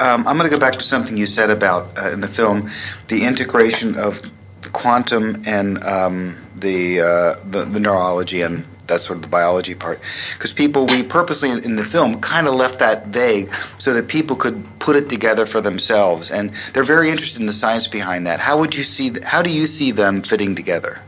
I'm going to go back to something you said about in the film, the integration of the quantum and the neurology and that sort of the biology part. Because we purposely in the film kind of left that vague so that people could put it together for themselves, and they're very interested in the science behind that. How do you see them fitting together?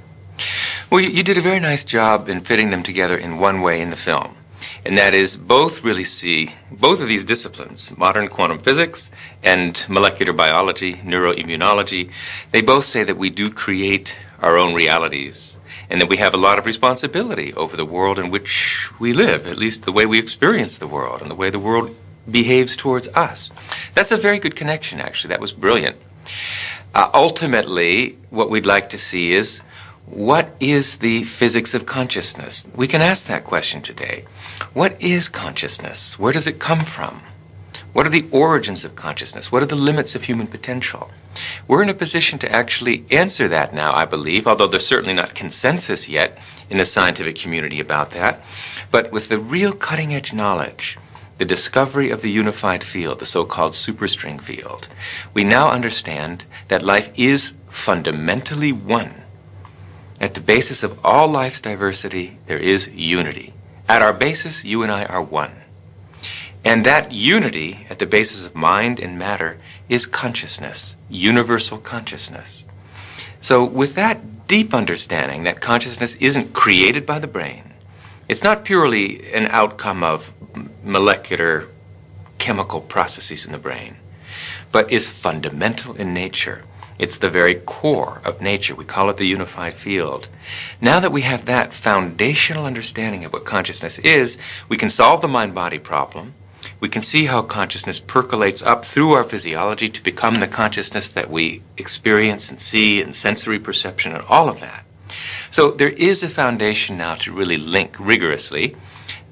Well, you did a very nice job in fitting them together in one way in the film. And that is, both really see, both of these disciplines, modern quantum physics and molecular biology, neuroimmunology, they both say that we do create our own realities and that we have a lot of responsibility over the world in which we live, at least the way we experience the world and the way the world behaves towards us. That's a very good connection, actually. That was brilliant. Ultimately, what we'd like to see is, what is the physics of consciousness? We can ask that question today. What is consciousness? Where does it come from? What are the origins of consciousness? What are the limits of human potential? We're in a position to actually answer that now, I believe, although there's certainly not consensus yet in the scientific community about that. But with the real cutting-edge knowledge, the discovery of the unified field, the so-called superstring field, we now understand that life is fundamentally one. At the basis of all life's diversity, there is unity. At our basis, you and I are one. And that unity, at the basis of mind and matter, is consciousness, universal consciousness. So with that deep understanding that consciousness isn't created by the brain, it's not purely an outcome of molecular chemical processes in the brain, but is fundamental in nature. It's the very core of nature. We call it the unified field. Now that we have that foundational understanding of what consciousness is, we can solve the mind-body problem. We can see how consciousness percolates up through our physiology to become the consciousness that we experience and see and sensory perception and all of that. So there is a foundation now to really link rigorously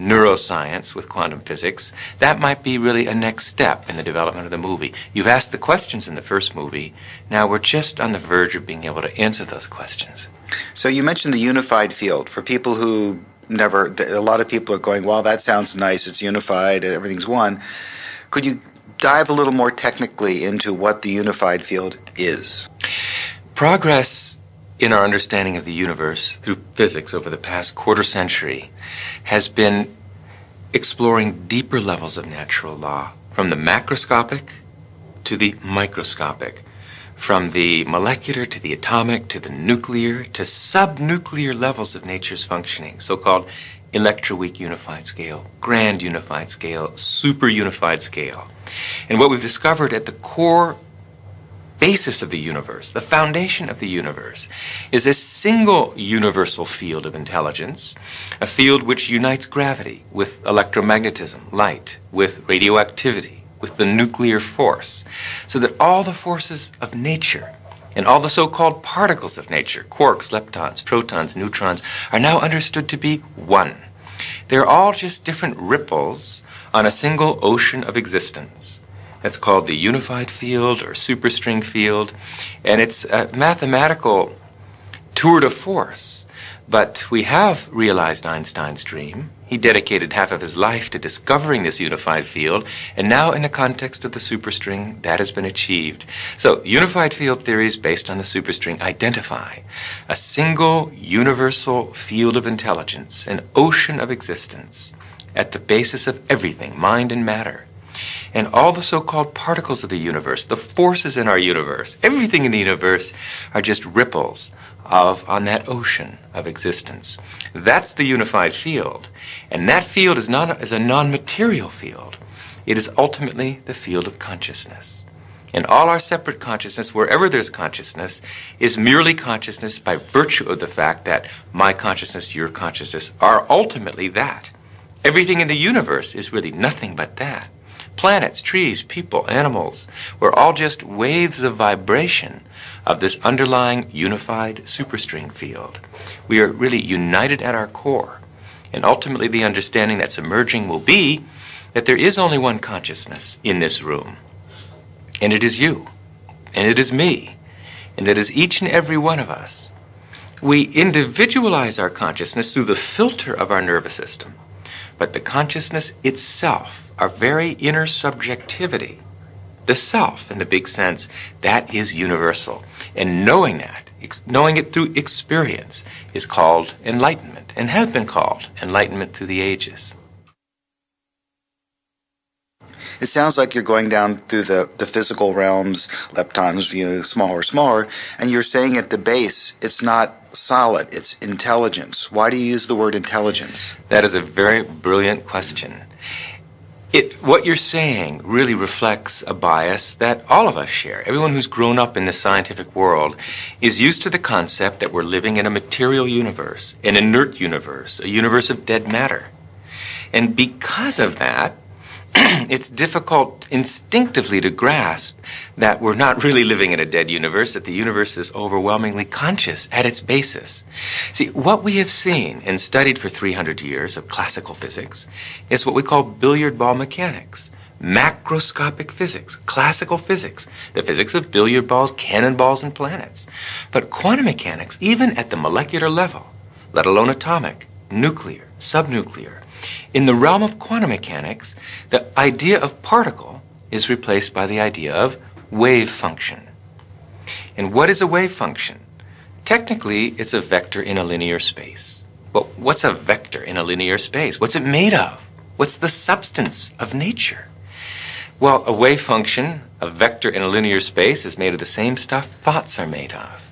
neuroscience with quantum physics. That might be really a next step in the development of the movie. You've asked the questions in the first movie. Now we're just on the verge of being able to answer those questions. So you mentioned the unified field. For people who a lot of people are going, well, that sounds nice, it's unified, everything's one. Could you dive a little more technically into what the unified field is? Progress in our understanding of the universe through physics over the past quarter century has been exploring deeper levels of natural law, from the macroscopic to the microscopic, from the molecular to the atomic to the nuclear to subnuclear levels of nature's functioning, so-called electroweak unified scale, grand unified scale, super unified scale. And what we've discovered at the core basis of the universe, the foundation of the universe, is a single universal field of intelligence, a field which unites gravity with electromagnetism, light, with radioactivity, with the nuclear force, so that all the forces of nature and all the so-called particles of nature, quarks, leptons, protons, neutrons, are now understood to be one. They're all just different ripples on a single ocean of existence. That's called the unified field or superstring field, and it's a mathematical tour de force. But we have realized Einstein's dream. He dedicated half of his life to discovering this unified field, and now in the context of the superstring, that has been achieved. So unified field theories based on the superstring identify a single universal field of intelligence, an ocean of existence, at the basis of everything, mind and matter. And all the so-called particles of the universe, the forces in our universe, everything in the universe are just ripples on that ocean of existence. That's the unified field. And that field is a non-material field. It is ultimately the field of consciousness. And all our separate consciousness, wherever there's consciousness, is merely consciousness by virtue of the fact that my consciousness, your consciousness, are ultimately that. Everything in the universe is really nothing but that. Planets, trees, people, animals, we're all just waves of vibration of this underlying unified superstring field. We are really united at our core. And ultimately the understanding that's emerging will be that there is only one consciousness in this room. And it is you. And it is me. And it is each and every one of us. We individualize our consciousness through the filter of our nervous system. But the consciousness itself, our very inner subjectivity, the self in the big sense, that is universal. And knowing that, knowing it through experience, is called enlightenment, and has been called enlightenment through the ages. It sounds like you're going down through the physical realms, leptons, smaller, and you're saying at the base, it's not solid, it's intelligence. Why do you use the word intelligence? That is a very brilliant question. What you're saying really reflects a bias that all of us share. Everyone who's grown up in the scientific world is used to the concept that we're living in a material universe, an inert universe, a universe of dead matter. And because of that, it's difficult instinctively to grasp that we're not really living in a dead universe, that the universe is overwhelmingly conscious at its basis. See, what we have seen and studied for 300 years of classical physics is what we call billiard ball mechanics, macroscopic physics, classical physics, the physics of billiard balls, cannonballs, and planets. But quantum mechanics, even at the molecular level, let alone atomic, nuclear, subnuclear, in the realm of quantum mechanics, the idea of particle is replaced by the idea of wave function. And what is a wave function? Technically, it's a vector in a linear space. But what's a vector in a linear space? What's it made of? What's the substance of nature? Well, a wave function, a vector in a linear space, is made of the same stuff thoughts are made of.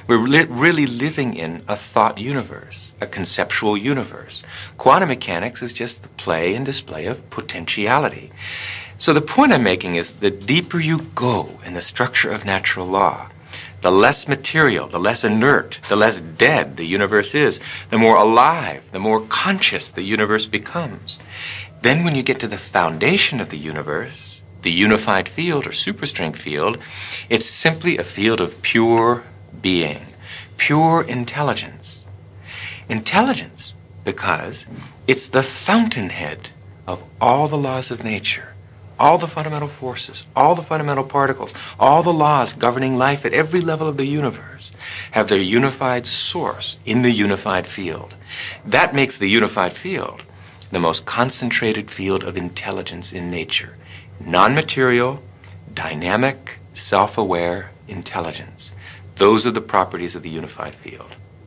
We're really living in a thought universe, a conceptual universe. Quantum mechanics is just the play and display of potentiality. So the point I'm making is the deeper you go in the structure of natural law, the less material, the less inert, the less dead the universe is, the more alive, the more conscious the universe becomes. Then when you get to the foundation of the universe, the unified field or superstring field, it's simply a field of pure being, pure intelligence. Intelligence, because it's the fountainhead of all the laws of nature, all the fundamental forces, all the fundamental particles, all the laws governing life at every level of the universe have their unified source in the unified field. That makes the unified field the most concentrated field of intelligence in nature. Non-material, dynamic, self-aware intelligence. Those are the properties of the unified field.